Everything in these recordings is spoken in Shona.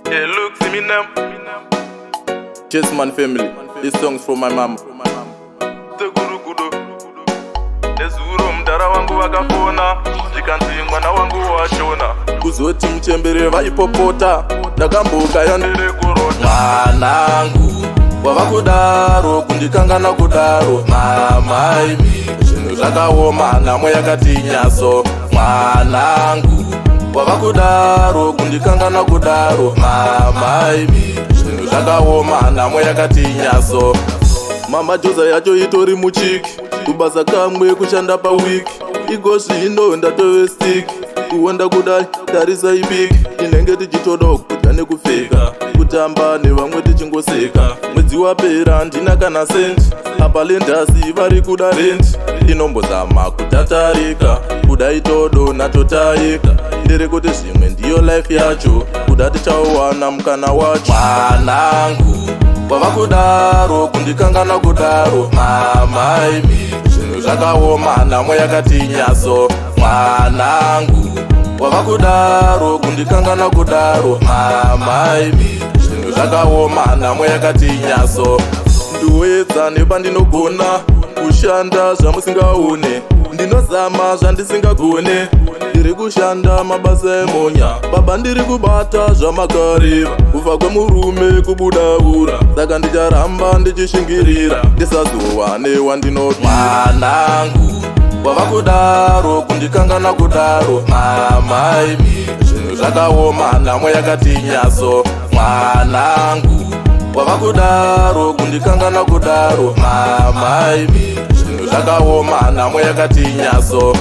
Yeah, look, see me now. Just man family, this song's from my mama. Teguru kudo. Nezuro mdara wangu wakafona. Jikanzi mwana wangu washona. Kuzoti mchembere vaipopota, ndakambuka yandere kurota. Mwanangu, wavakudaro, kundikangana kudaro. Mama imi, zvinhu zvakaoma, namwe yakati nyaso. Mwanangu, wavakudaro, kundikangana kudaro. Mama imi, zvinhu zvakaoma, namwe yakati nyaso. Mama Joza yacho itori muchiki, kubasa kamwe kushanda pawiki. Igosvino ndatove stiki, kuwanda kudai tarisa ibiki. Tinenge tichitoda kudya nekupfeka, kutamba nevamwe tichingoseka. Mwedzi wapera ndina kana senti, apa lendasi vari kuda renti. Tinombozama kutatarika, kudai todo natotayika. Nderekuti zvimwe ndiyo life yacho, kuda tichawana mukana wacho. Mwanangu, wavakudaro, kundikangana kudaro. Mama imi, zvinhu zvakaoma, namwe yakati nyaso. Mwanangu, wavakudaro, kundikangana kudaro. Mama imi, zvinhu zvakaoma, namwe yakati nyaso. Ndoedza nepandinogona, kushanda zvamusingaone. Ndinozama zvandisingagone, ndiri kushanda mabasa emonya. Baba ndiri kubata zvamakareva, kubva kwemurume kubudaura. Saka ndicharamba ndichishingirira, ndisazowane wandinoti. Mwanangu, wavakudaro, kundikangana kudaro. Mama imi, zvinhu zvakaoma, namwe yakati nyaso. Mwanangu, wavakudaro, kundikangana kudaro. Mama imi, zvinhu zvakaoma, namwe yakati nyaso.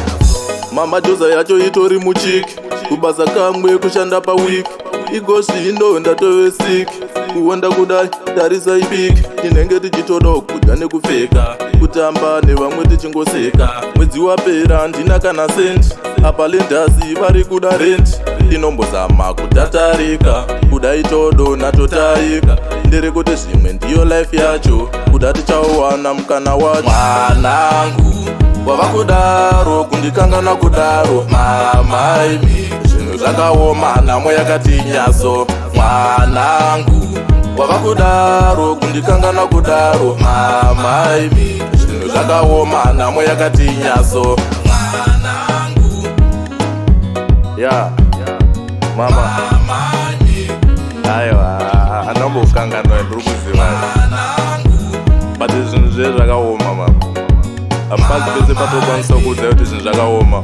Mama Joza yacho itori muchiki, kubasa kamwe kushanda pawiki. Igosvino ndatove stiki, kuwanda kudai tarisa ibiki. Tinenge tichitoda kudya nekupfeka, kutamba nevamwe tichingoseka. Mwedzi wapera ndina kana senti, apa lendasi vari kuda renti. Tinombozama kutatarika, kudai todo natotayika. Nderekuti zvimwe ndiyo life yacho, kuda tichawana mukana wacho. Mwanangu, wavakudaro, kundikangana kudaro. Mama imi, zvinhu zvakaoma, namwe yakati nyaso. Mwanangu, wavakudaro, kundikangana kudaro. Mama imi, zvinhu zvakaoma, namwe yakati nyaso. Mwanangu, yeah, mama, aiwa, anombokanganwa ndiri kuziva, but zvinhu zvezvakaoma mama. Apazi pese patokwanisa kuudza kuti zvinhu zvakaoma.